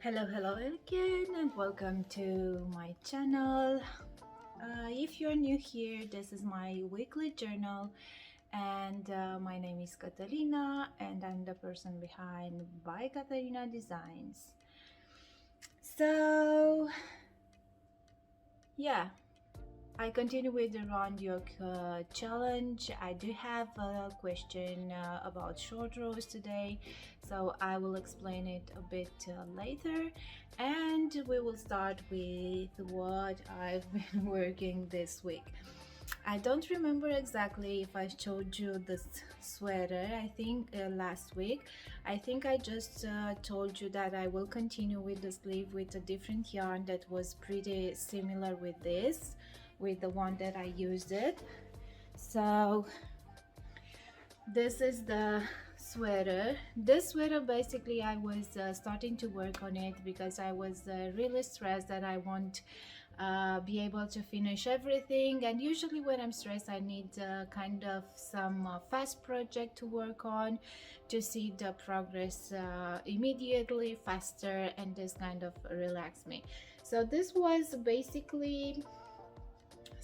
Hello again, and welcome to my channel. If you're new here, this is my weekly journal, and my name is Catalina, and I'm the person behind by Catalina Designs. So yeah, I continue with the round yoke challenge. I do have a question about short rows today, so I will explain it a bit later, and we will start with what I've been working this week. I don't remember exactly if I showed you this sweater. I think last week. I think I just told you that I will continue with the sleeve with a different yarn that was pretty similar with this, with the one that I used it. So this is the sweater. This sweater, basically I was starting to work on it because I was really stressed that I won't be able to finish everything, and usually when I'm stressed I need kind of some fast project to work on to see the progress immediately, faster, and this kind of relax me. So this was basically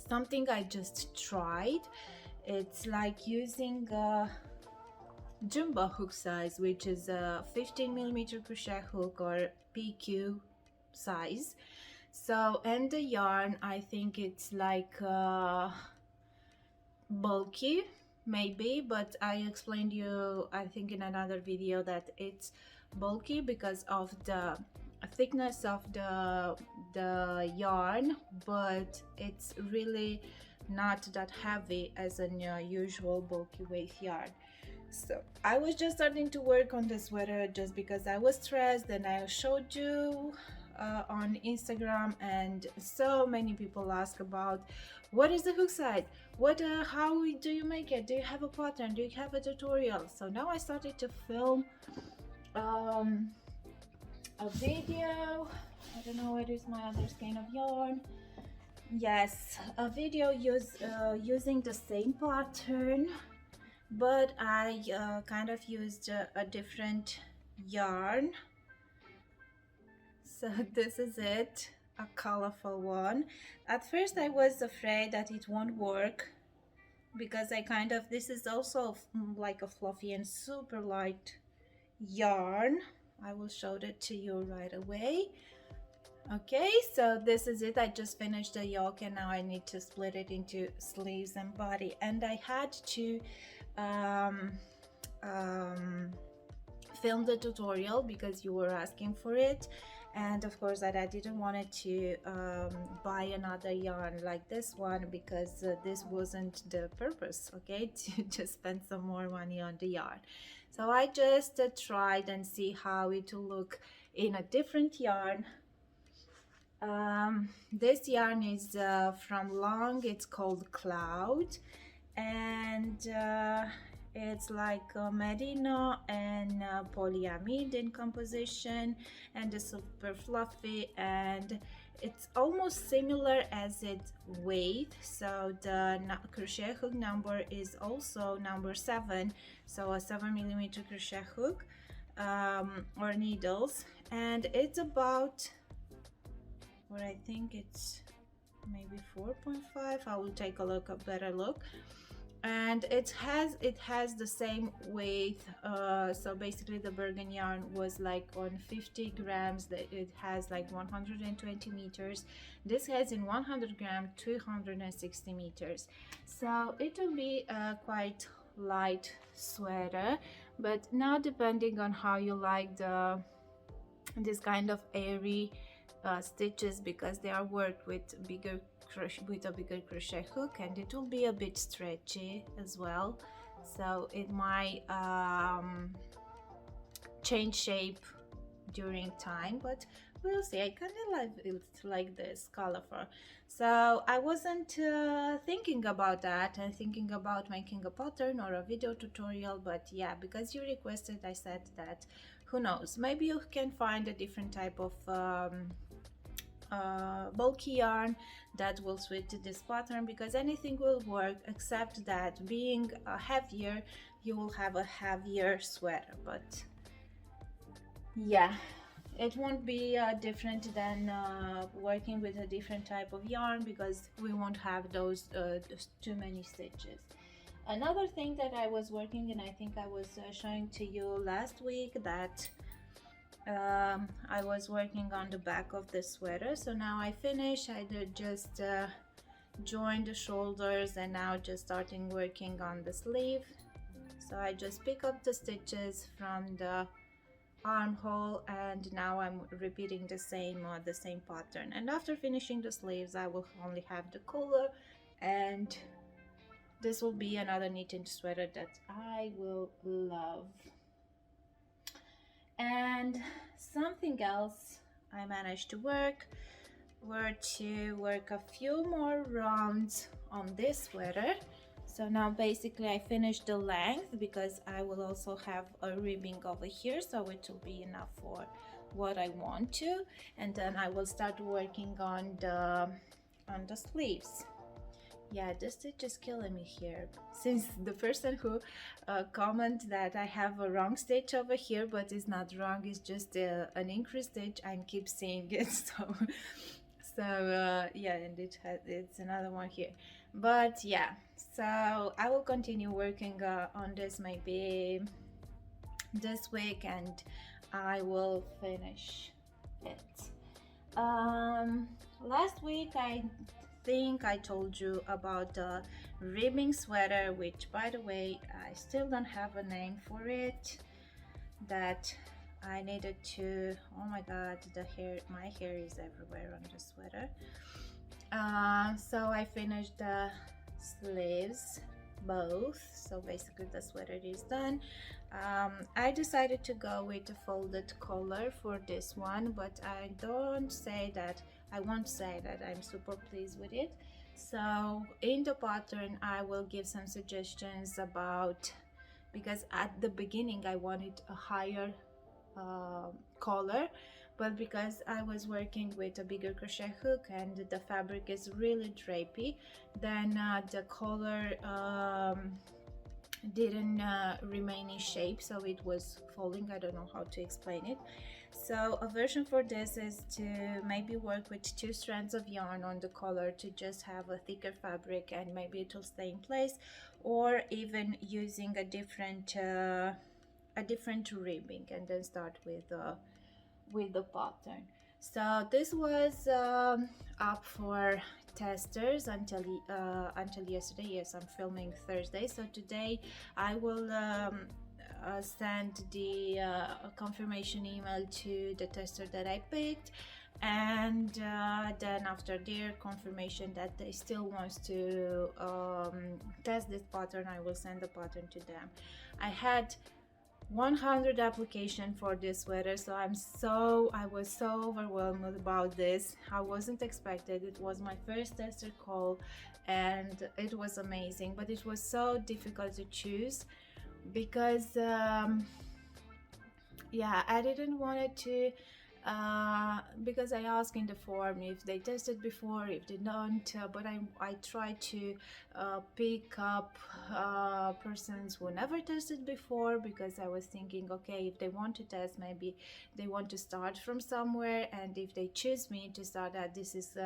something I just tried. It's like using a jumbo hook size, which is a 15mm crochet hook or PQ size. So, and the yarn, I think it's like bulky maybe, but I explained you I think in another video that it's bulky because of the thickness of the yarn, but it's really not that heavy as a usual bulky weight yarn. So I was just starting to work on the sweater just because I was stressed, and I showed you on Instagram, and so many people ask about what is the hook size, what how do you make it, do you have a pattern, do you have a tutorial? So now I started to film a video. I don't know where is my other skein of yarn. Yes, a video using the same pattern, but I kind of used a different yarn. So this is it, a colorful one. At first I was afraid that it won't work because I kind of, this is also like a fluffy and super light yarn. I will show it to you right away. Okay, so this is it. I just finished the yoke and now I need to split it into sleeves and body, and I had to film the tutorial because you were asking for it, and of course that I didn't want it to buy another yarn like this one because this wasn't the purpose, okay, to just spend some more money on the yarn. So I just tried and see how it will look in a different yarn. This yarn is from Long, it's called Cloud, and it's like merino and polyamide in composition, and it's super fluffy, and it's almost similar as its weight. So the crochet hook number is also number 7, so a 7mm crochet hook or needles, and it's about, or I think it's maybe 4.5. I will take a look, a better look. And it has the same weight, so basically the Bergen yarn was like on 50 grams, that it has like 120 meters. This has in 100 gram 260 meters, so it will be a quite light sweater. But now, depending on how you like this kind of airy stitches, because they are worked with a bigger crochet hook, and it will be a bit stretchy as well, so it might change shape during time, but we'll see. I kind of like it like this colorful, so I wasn't thinking about that and thinking about making a pattern or a video tutorial, but yeah, because you requested, I said that who knows, maybe you can find a different type of bulky yarn that will suit to this pattern, because anything will work except that being heavier, you will have a heavier sweater. But yeah, It won't be different than working with a different type of yarn, because we won't have those too many stitches. Another thing that I was working, and I think I was showing to you last week, that I was working on the back of the sweater. So now I finished. I did just join the shoulders, and now just starting working on the sleeve. So I just pick up the stitches from the armhole, and now I'm repeating the same pattern. And after finishing the sleeves, I will only have the collar, and this will be another knitted sweater that I will love. And something else I managed to work were to work a few more rounds on this sweater. So now basically I finished the length, because I will also have a ribbing over here, so it will be enough for what I want to. And then I will start working on the sleeves. Yeah, this stitch is killing me here, since the person who comment that I have a wrong stitch over here, but it's not wrong, it's just an increased stitch. I keep seeing it. So yeah, and it's another one here. But yeah, so I will continue working on this maybe this week, and I will finish it. Last week I think I told you about the ribbing sweater, which, by the way, I still don't have a name for it, that I needed to, oh my god, my hair is everywhere on the sweater. So I finished the sleeves both, so basically the sweater is done. I decided to go with a folded collar for this one, but I won't say that I'm super pleased with it. So in the pattern I will give some suggestions about, because at the beginning I wanted a higher collar, but because I was working with a bigger crochet hook and the fabric is really drapey, then the collar didn't remain in shape, so it was falling. I don't know how to explain it. So a version for this is to maybe work with 2 strands of yarn on the collar to just have a thicker fabric, and maybe it will stay in place, or even using a different ribbing, and then start with the pattern. So this was up for testers until yesterday. Yes, I'm filming Thursday, so today I will send the confirmation email to the tester that I picked, and then after their confirmation that they still want to test this pattern, I will send the pattern to them. I had 100 application for this sweater, so I was so overwhelmed about this. I wasn't expected. It was my first tester call, and it was amazing, but it was so difficult to choose, because yeah, I didn't want it to because I asked in the form if they tested before, if they don't, but I tried to pick up persons who never tested before, because I was thinking, okay, if they want to test, maybe they want to start from somewhere, and if they choose me to start, that this is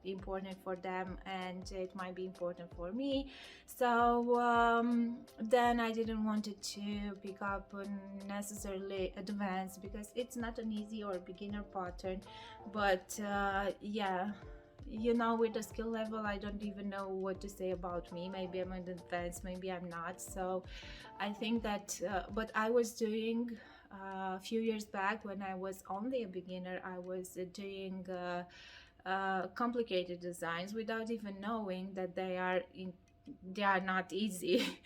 important for them, and it might be important for me. So then I didn't want it to pick up necessarily advanced, because it's not an easy or beginner pattern. But yeah, you know, with the skill level, I don't even know what to say about me. Maybe I'm in advanced, maybe I'm not. So I think that but I was doing a few years back, when I was only a beginner, I was doing complicated designs without even knowing that they are not easy.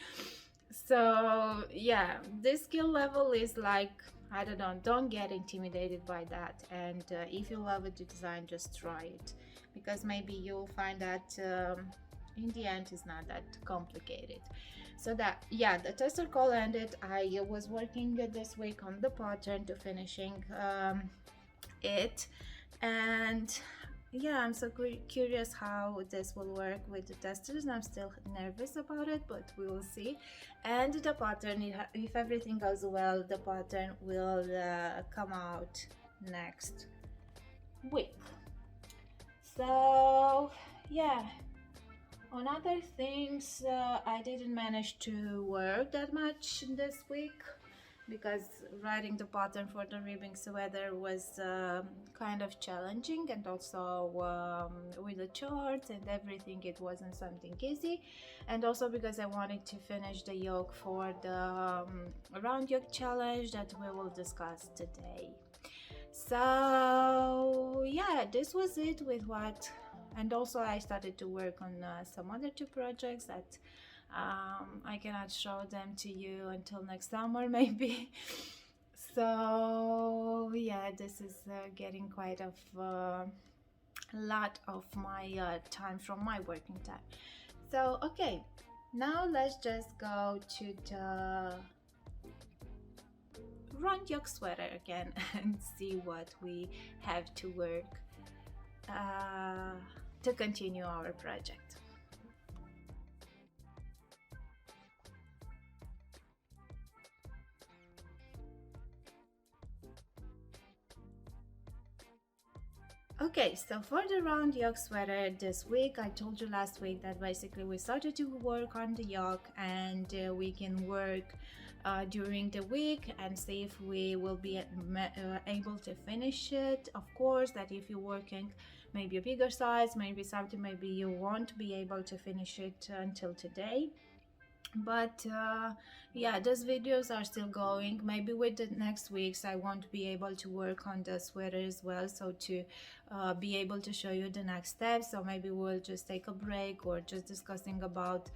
So yeah, this skill level is like, I don't know, don't get intimidated by that, and if you love it to design, just try it, because maybe you'll find that in the end it's not that complicated. So that, yeah, the tester call ended. I was working this week on the pattern to finishing it, and yeah, I'm so curious how this will work with the testers, and I'm still nervous about it, but we will see. And the pattern, if everything goes well, the pattern will come out next week. So yeah, on other things, I didn't manage to work that much this week because writing the pattern for the ribbing sweater was kind of challenging, and also with the charts and everything, it wasn't something easy. And also because I wanted to finish the yoke for the round yoke challenge that we will discuss today. So yeah, this was it with what. And also I started to work on some other two projects that I cannot show them to you until next summer maybe. So yeah, this is getting quite a lot of my time from my working time. So okay, now let's just go to the round yoke sweater again and see what we have to work to continue our project. Okay, so for the round yoke sweater this week, I told you last week that basically we started to work on the yoke, and we can work during the week and see if we will be able to finish it. Of course, that if you're working maybe a bigger size, maybe something, maybe you won't be able to finish it until today. But yeah, those videos are still going. Maybe with the next weeks I won't be able to work on the sweater as well, so to be able to show you the next steps. So maybe we'll just take a break or just discussing about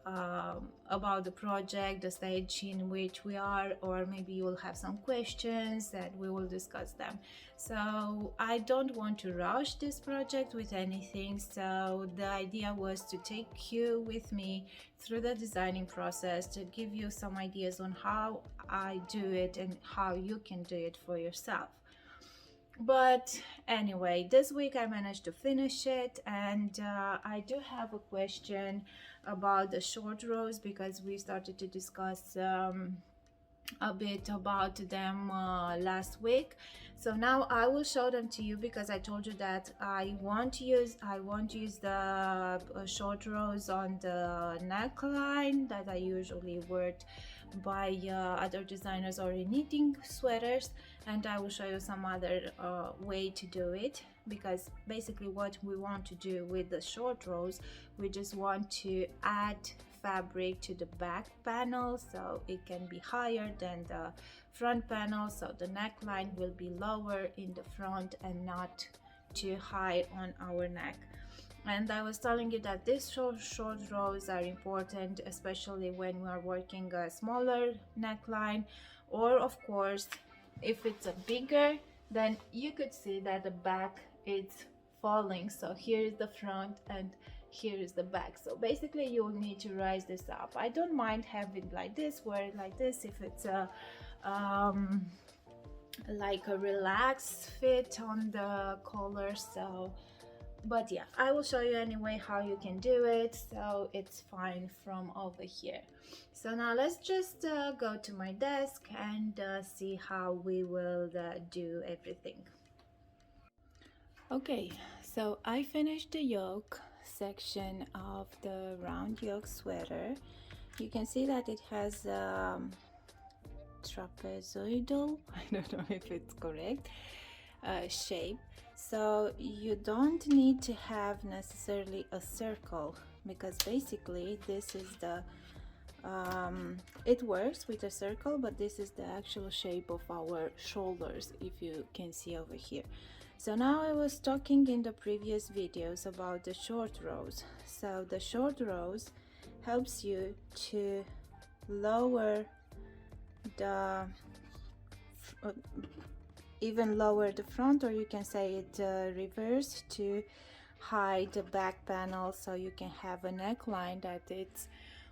the project, the stage in which we are, or maybe you will have some questions and we will discuss them. So I don't want to rush this project with anything, so the idea was to take you with me through the designing process, to give you some ideas on how I do it and how you can do it for yourself. But anyway, this week I managed to finish it, and I do have a question about the short rows because we started to discuss a bit about them last week. So now I will show them to you because I told you that I won't use the short rows on the neckline that I usually wear by other designers or in knitting sweaters, and I will show you some other way to do it, because basically what we want to do with the short rows, we just want to add fabric to the back panel so it can be higher than the front panel, so the neckline will be lower in the front and not too high on our neck. And I was telling you that these short rows are important, especially when we are working a smaller neckline, or of course if it's a bigger, then you could see that the back is falling. So here is the front and here is the back, so basically you will need to rise this up. I don't mind having like this, wear it like this if it's a like a relaxed fit on the collar. So but yeah, I will show you anyway how you can do it, so it's fine from over here. So now let's just go to my desk and see how we will do everything. Okay, so I finished the yoke section of the round yoke sweater. You can see that it has trapezoidal, I don't know if it's correct, shape. So you don't need to have necessarily a circle, because basically this is the it works with a circle, but this is the actual shape of our shoulders, if you can see over here. So now I was talking in the previous videos about the short rows. So the short rows helps you to lower the even lower the front, or you can say it reverse, to hide the back panel, so you can have a neckline that it's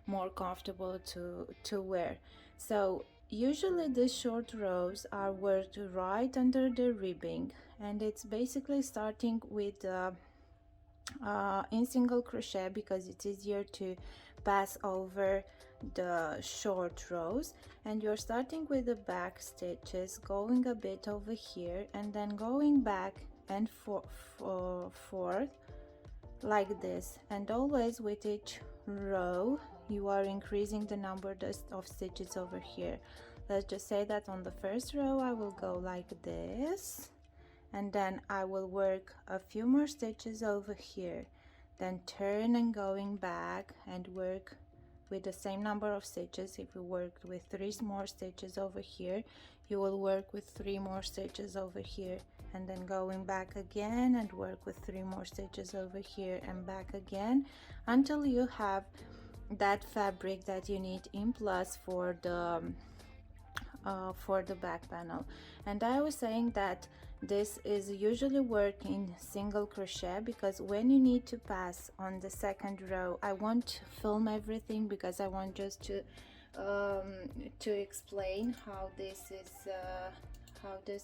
more comfortable to wear. So usually these short rows are worked right under the ribbing, and it's basically starting with in single crochet because it's easier to pass over the short rows, and you're starting with the back stitches, going a bit over here and then going back and forth like this, and always with each row you are increasing the number of stitches over here. Let's just say that on the first row I will go like this, and then I will work a few more stitches over here, then turn and going back and work with the same number of stitches. If you worked with 3 more stitches over here, you will work with 3 more stitches over here, and then going back again and work with 3 more stitches over here and back again, until you have that fabric that you need in plus for the back panel. And I was saying that this is usually work in single crochet, because when you need to pass on the second row, I won't film everything because I want just to explain how this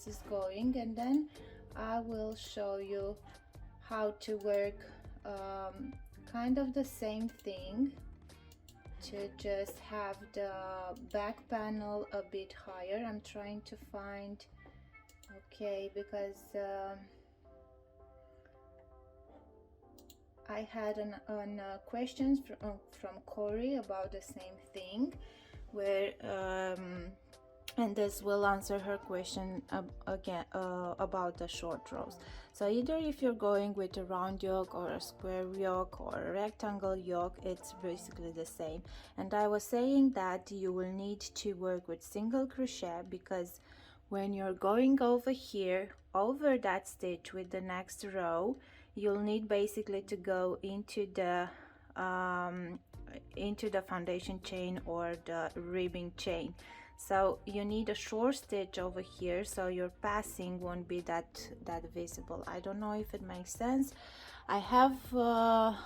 is going, and then I will show you how to work kind of the same thing, to just have the back panel a bit higher. I'm trying to find, okay, because I had an questions from Corey about the same thing, where and this will answer her question again about the short rows. So either if you're going with a round yoke or a square yoke or a rectangle yoke, it's basically the same. And I was saying that you will need to work with single crochet, because when you're going over here over that stitch with the next row, you'll need basically to go into the foundation chain or the ribbing chain. So you need a short stitch over here, so your passing won't be that visible. I don't know if it makes sense. I have a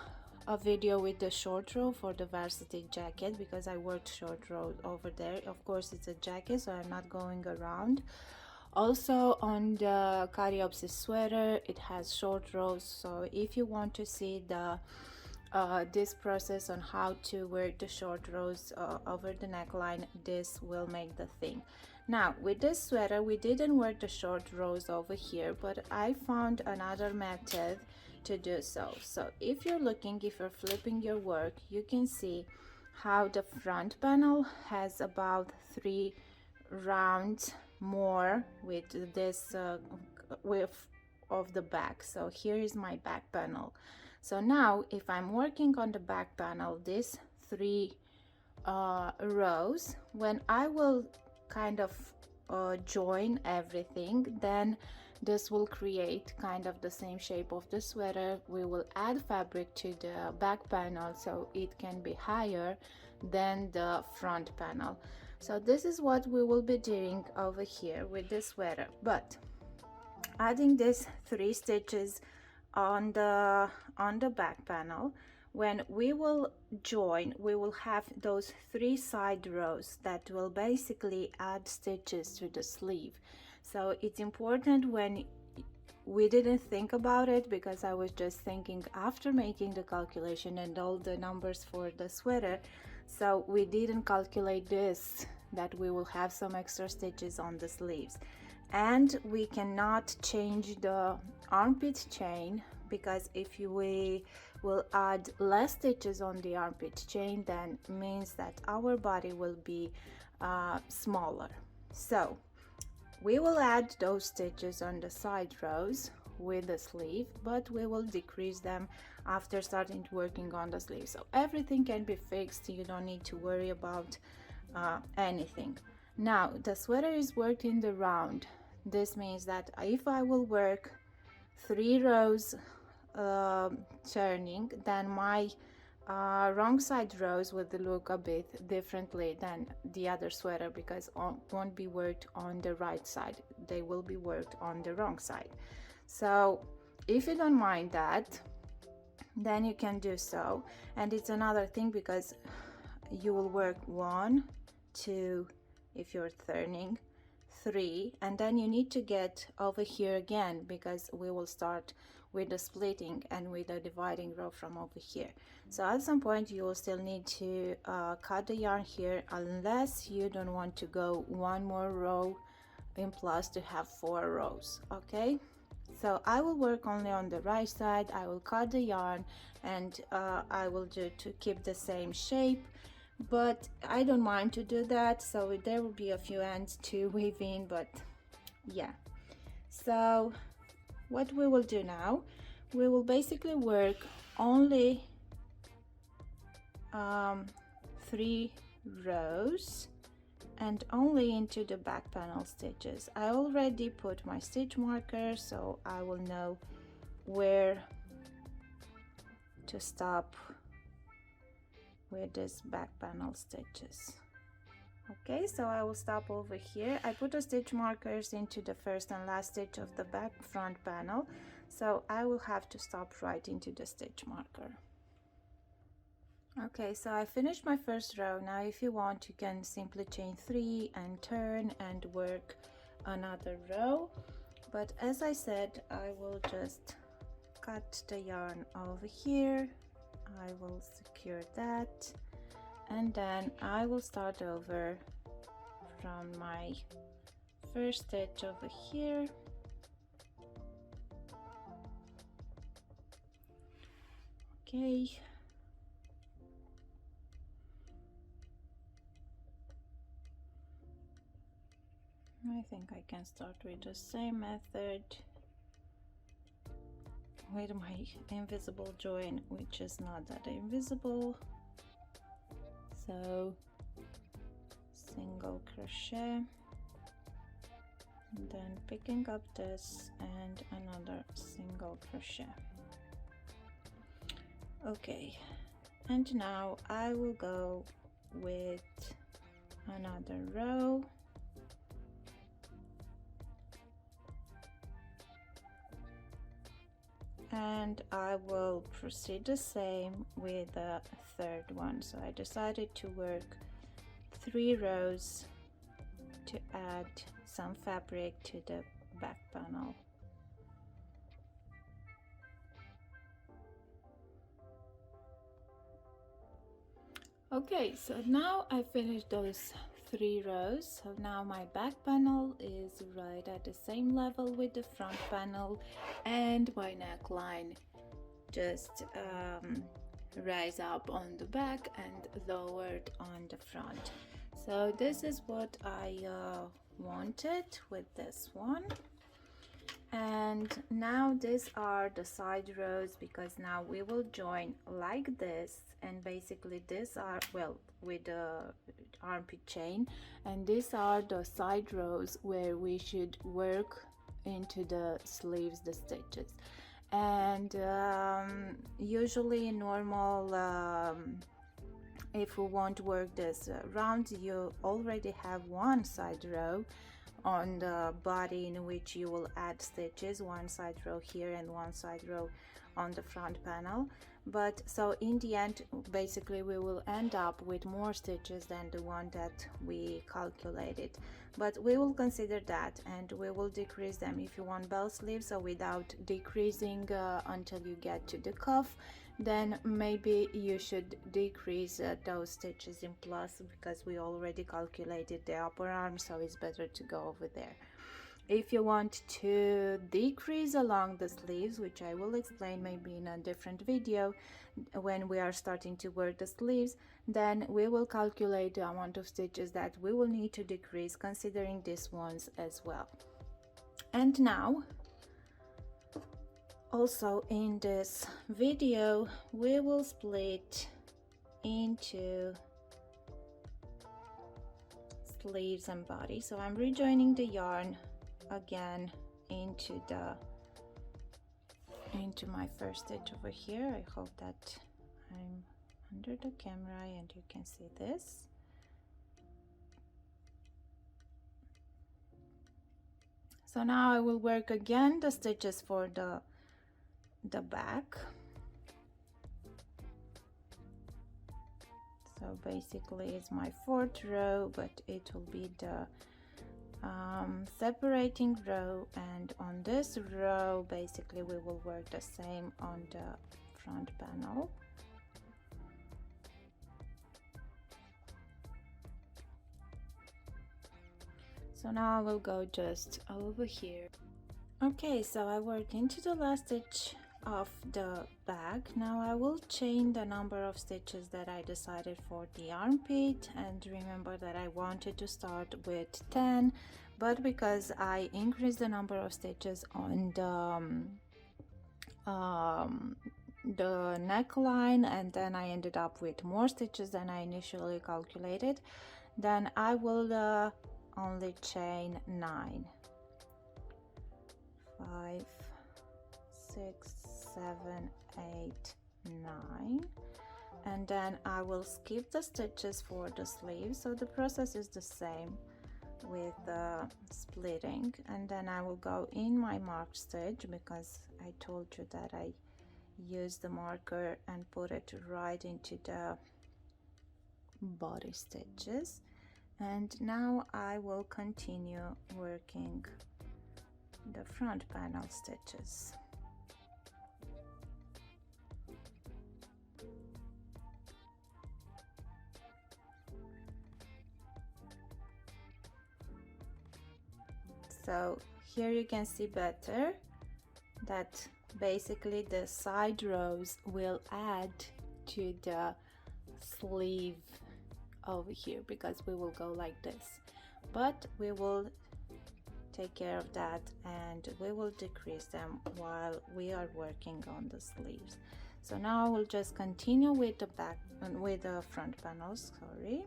video with the short row for the varsity jacket, because I worked short row over there. Of course it's a jacket, so I'm not going around. Also on the Cariopsis sweater, it has short rows, so if you want to see the this process on how to work the short rows over the neckline, this will make the thing. Now with this sweater we didn't work the short rows over here, but I found another method to do so. So if you're flipping your work, you can see how the front panel has about 3 rounds more with this width of the back. So here is my back panel. So now if I'm working on the back panel, these 3 rows, when I will kind of join everything, then this will create kind of the same shape of the sweater. We will add fabric to the back panel so it can be higher than the front panel. So this is what we will be doing over here with this sweater, but adding these 3 stitches on the back panel, when we will join, we will have those 3 side rows that will basically add stitches to the sleeve. So it's important, when we didn't think about it because I was just thinking after making the calculation and all the numbers for the sweater, so we didn't calculate this, that we will have some extra stitches on the sleeves. And we cannot change the armpit chain, because if we will add less stitches on the armpit chain, then means that our body will be smaller. So we will add those stitches on the side rows with the sleeve, but we will decrease them after starting working on the sleeve. So everything can be fixed, you don't need to worry about anything. Now the sweater is worked in the round. This means that if I will work 3 rows turning, then my wrong side rows will look a bit differently than the other sweater, because won't be worked on the right side, they will be worked on the wrong side. So if you don't mind that, then you can do so. And it's another thing, because you will work 1, 2, if you're turning, 3, and then you need to get over here again, because we will start with the splitting and with the dividing row from over here. So at some point you will still need to cut the yarn here, unless you don't want to go one more row in plus to have 4 rows. Okay, so I will work only on the right side. I will cut the yarn, and I will do to keep the same shape, but I don't mind to do that. So there will be a few ends to weave in, but yeah. So what we will do now, we will basically work only 3 rows and only into the back panel stitches. I already put my stitch marker, so I will know where to stop with this back panel stitches. Okay, so I will stop over here. I put the stitch markers into the first and last stitch of the back front panel, so I will have to stop right into the stitch marker. Okay, so I finished my first row. Now if you want, you can simply chain 3 and turn and work another row, but as I said, I will just cut the yarn over here. I will secure that, and then I will start over from my first stitch over here. Okay, I think I can start with the same method with my invisible join, which is not that invisible. So single crochet, and then picking up this and another single crochet. Okay, and now I will go with another row. And I will proceed the same with the third one. So I decided to work 3 rows to add some fabric to the back panel. Okay, so now I finished those 3 rows. So now my back panel is right at the same level with the front panel, and my neckline just rise up on the back and lowered on the front. So this is what I wanted with this one. And now these are the side rows, because now we will join like this, and basically these are, well, with the armpit chain, and these are the side rows where we should work into the sleeves, the stitches. And usually normal, if we want to work this round, you already have one side row on the body in which you will add stitches, one side row here and one side row on the front panel. But so in the end, basically we will end up with more stitches than the one that we calculated, but we will consider that, and we will decrease them. If you want bell sleeves, so without decreasing until you get to the cuff, then maybe you should decrease those stitches in plus, because we already calculated the upper arm, so it's better to go over there. If you want to decrease along the sleeves, which I will explain maybe in a different video when we are starting to work the sleeves, then we will calculate the amount of stitches that we will need to decrease, considering these ones as well. And now also in this video we will split into sleeves and body. So I'm rejoining the yarn again into my first stitch over here. I hope that I'm under the camera and you can see this. So now I will work again the stitches for the back. So basically it's my fourth row, but it will be the separating row, and on this row basically we will work the same on the front panel. So now I will go just over here. Okay, so I worked into the last stitch of the back. Now I will chain the number of stitches that I decided for the armpit, and remember that I wanted to start with 10, but because I increased the number of stitches on the neckline, and then I ended up with more stitches than I initially calculated, then I will only chain 9. 5, 6, 7, 8, 9, and then I will skip the stitches for the sleeve. So the process is the same with the splitting, and then I will go in my marked stitch because I told you that I use the marker and put it right into the body stitches. And now I will continue working the front panel stitches. So here you can see better that basically the side rows will add to the sleeve over here, because we will go like this, but we will take care of that and we will decrease them while we are working on the sleeves. So now I will just continue with the back and with the front panels, sorry.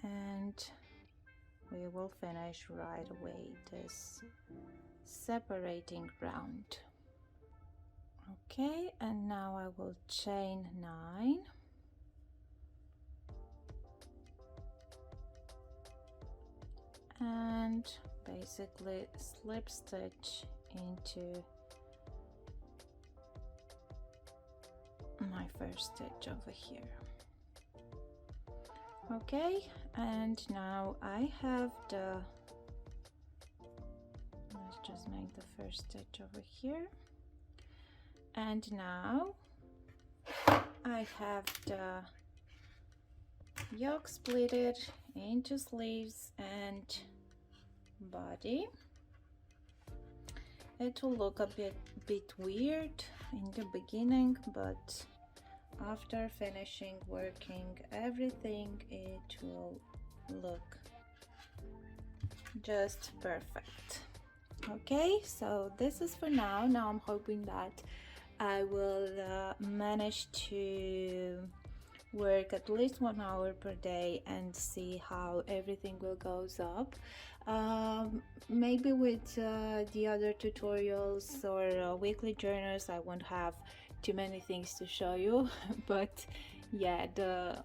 And we will finish right away this separating round. Okay, and now I will chain 9. And basically slip stitch into my first stitch over here. Okay, and now I have the, let's just make the first stitch over here, and now I have the yoke splitted into sleeves and body. It will look a bit weird in the beginning, but after finishing working everything, it will look just perfect. Okay, so this is for now. Now I'm hoping that I will manage to work at least 1 hour per day and see how everything will goes up. Maybe with the other tutorials or weekly journals I won't have too many things to show you, but yeah, the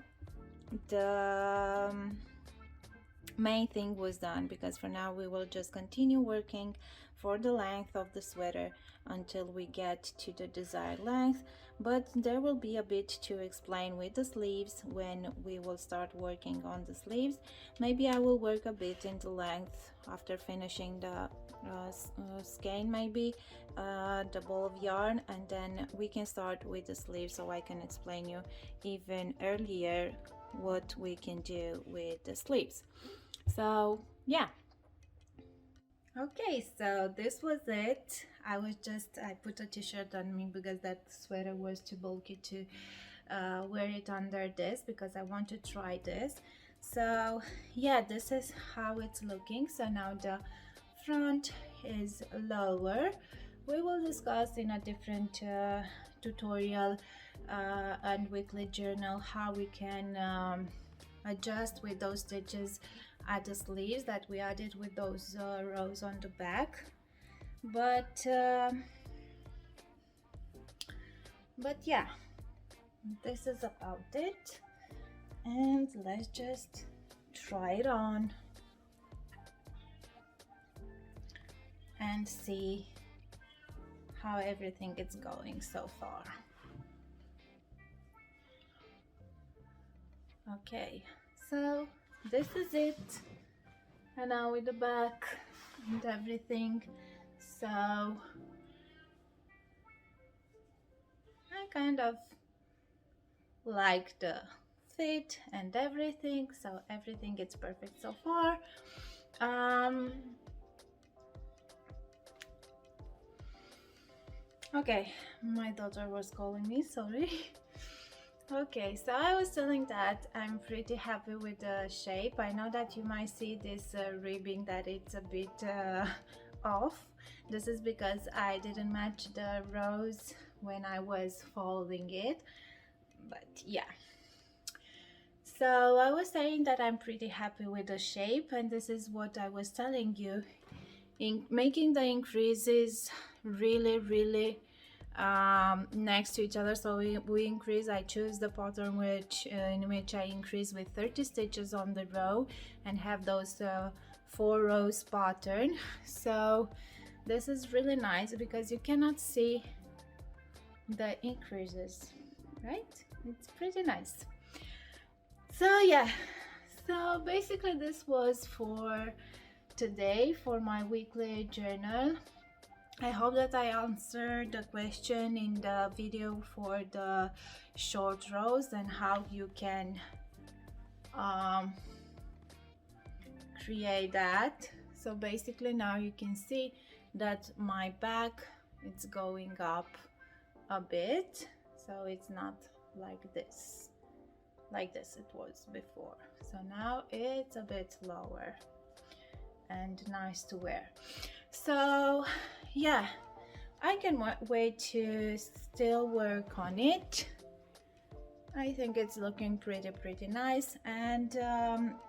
main thing was done, because for now we will just continue working for the length of the sweater until we get to the desired length. But there will be a bit to explain with the sleeves when we will start working on the sleeves. Maybe I will work a bit in the length after finishing the skein, maybe the ball of yarn, and then we can start with the sleeves, so I can explain you even earlier what we can do with the sleeves. So yeah. Okay, so this was it. I put a t-shirt on me because that sweater was too bulky to wear it under this, because I want to try this. So yeah, this is how it's looking. So now the front is lower. We will discuss in a different tutorial and weekly journal how we can adjust with those stitches at the sleeves that we added with those rows on the back. But yeah, this is about it, and let's just try it on and see how everything is going so far. Okay, so this is it, and now with the back and everything. So I kind of like the fit and everything, so everything is perfect so far. Okay, my daughter was calling me, sorry. Okay, so I was telling that I'm pretty happy with the shape. I know that you might see this ribbing that it's a bit off. This is because I didn't match the rows when I was folding it, but yeah. So I was saying that I'm pretty happy with the shape, and this is what I was telling you. In making the increases really next to each other, so we increase. I choose the pattern in which I increase with 30 stitches on the row and have those 4 rows pattern. So this is really nice because you cannot see the increases, right? It's pretty nice. So yeah, so basically this was for today for my weekly journal. I hope that I answered the question in the video for the short rows and how you can create that. So basically now you can see that my back it's going up a bit, so it's not like this it was before. So now it's a bit lower and nice to wear. So yeah, I can wait to still work on it. I think it's looking pretty nice, and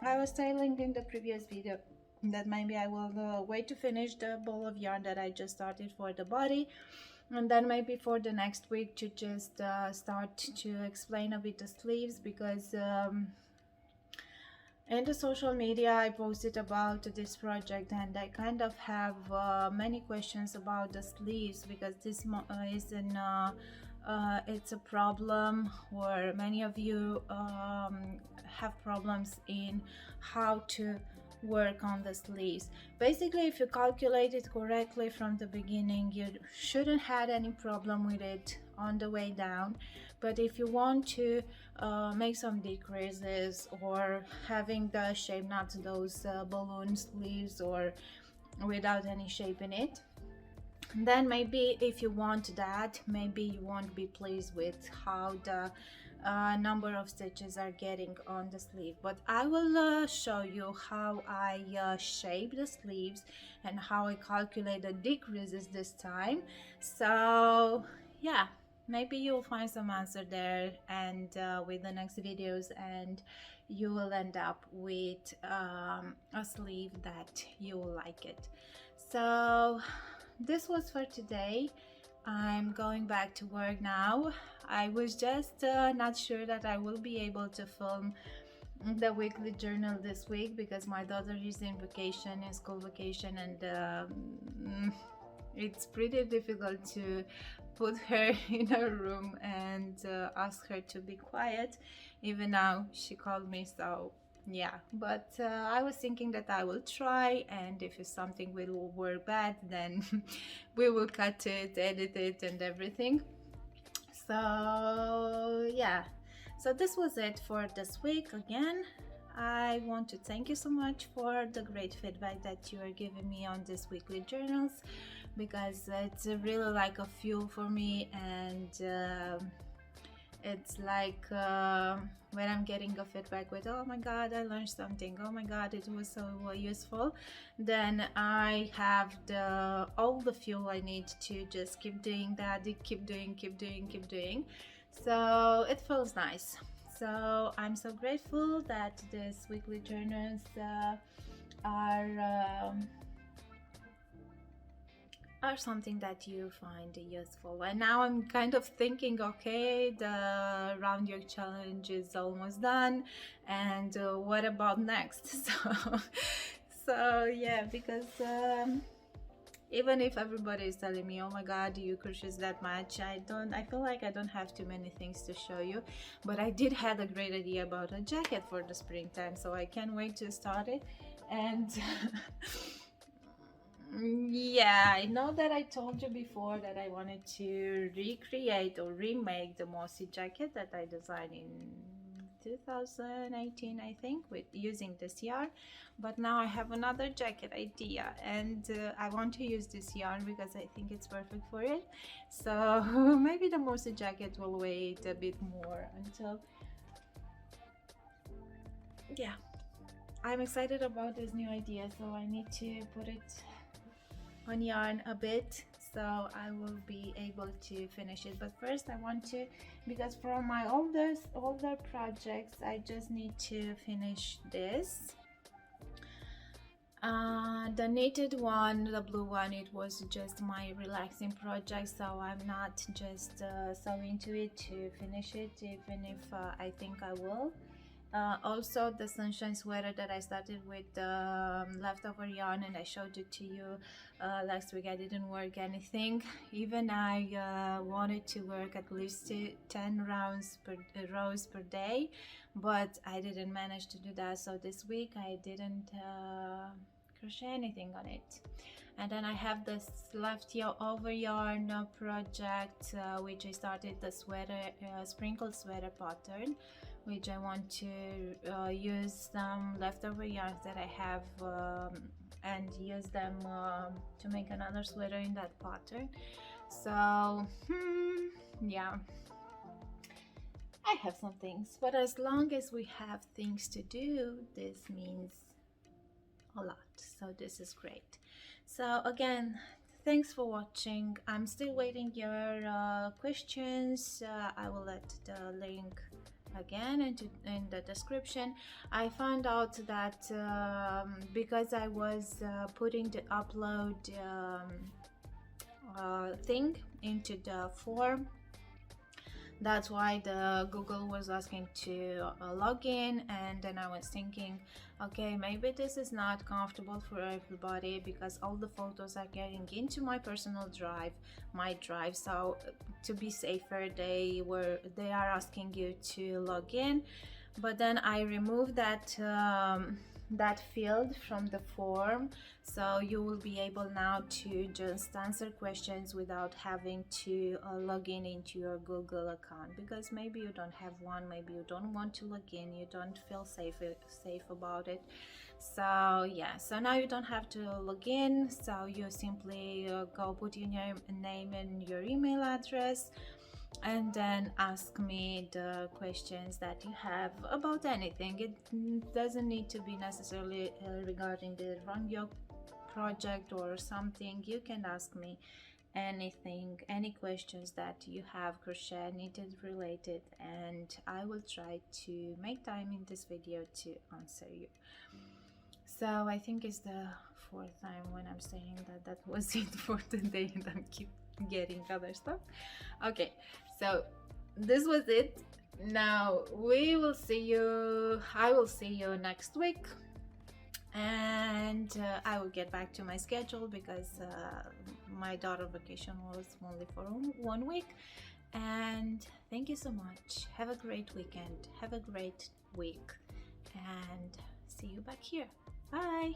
I was telling in the previous video that maybe I will wait to finish the ball of yarn that I just started for the body, and then maybe for the next week to just start to explain a bit the sleeves, because in the social media I posted about this project and I kind of have many questions about the sleeves, because this is an it's a problem where many of you have problems in how to work on the sleeves. Basically, if you calculate it correctly from the beginning, you shouldn't have any problem with it on the way down. But if you want to make some decreases or having the shape, not those balloon sleeves or without any shape in it, then maybe if you want that, maybe you won't be pleased with how the number of stitches are getting on the sleeve. But I will show you how I shape the sleeves and how I calculate the decreases this time. So yeah, maybe you'll find some answer there, and with the next videos, and you will end up with a sleeve that you will like it. So this was for today. I'm going back to work now. I was just not sure that I will be able to film the weekly journal this week because my daughter is in vacation, in school vacation, and it's pretty difficult to put her in a room and ask her to be quiet. Even now she called me, so yeah. But I was thinking that I will try, and if something will work bad, then we will cut it, edit it and everything. So yeah, so this was it for this week. Again, I want to thank you so much for the great feedback that you are giving me on these weekly journals, because it's really like a fuel for me, and it's like when I'm getting a feedback with, oh my god, I learned something, oh my god, it was so useful, then I have all the fuel I need to just keep doing that, keep doing. So it feels nice. So I'm so grateful that these weekly journals are something that you find useful. And now I'm kind of thinking, okay, the round yoke challenge is almost done, and what about next? So yeah, because Even if everybody is telling me, oh my god, do you crochet that much, I feel like I don't have too many things to show you. But I did have a great idea about a jacket for the springtime, so I can't wait to start it. And yeah, I know that I told you before that I wanted to recreate or remake the mossy jacket that I designed in 2018, I think, with using this yarn. But now I have another jacket idea, and I want to use this yarn because I think it's perfect for it. So maybe the mossy jacket will wait a bit more until, yeah, I'm excited about this new idea, so I need to put it on yarn a bit so I will be able to finish it. But first I want to, because from my older projects, I just need to finish this. The knitted one, the blue one, it was just my relaxing project, so I'm not just so into it to finish it, even if I think I will. Also the sunshine sweater that I started with leftover yarn and I showed it to you last week, I didn't work anything. Even I wanted to work at least 10 rows per day, but I didn't manage to do that. So this week I didn't crochet anything on it. And then I have this leftover yarn project which I started, the sweater sprinkled sweater pattern, which I want to use some leftover yarns that I have and use them to make another sweater in that pattern. So yeah, I have some things, but as long as we have things to do, this means a lot, so this is great. So again, thanks for watching. I'm still waiting your questions. I will let the link again in the description. I found out that because I was putting the upload thing into the form, that's why the Google was asking to log in. And then I was thinking, okay, maybe this is not comfortable for everybody because all the photos are getting into my personal drive, my drive. So to be safer, they are asking you to log in. But then I removed that that field from the form, so you will be able now to just answer questions without having to log in into your Google account, because maybe you don't have one, maybe you don't want to log in, you don't feel safe about it. So yeah, so now you don't have to log in, so you simply go put in your name and your email address, and then ask me the questions that you have about anything. It doesn't need to be necessarily regarding the Run Yoke project or something. You can ask me anything, any questions that you have crochet knitted related, and I will try to make time in this video to answer you. So I think it's the fourth time when I'm saying that was it for today, and I keep getting other stuff. Okay, so this was it. Now we will see you, I will see you next week, and I will get back to my schedule because my daughter vacation was only for 1 week. And thank you so much. Have a great weekend, have a great week, and see you back here. Bye.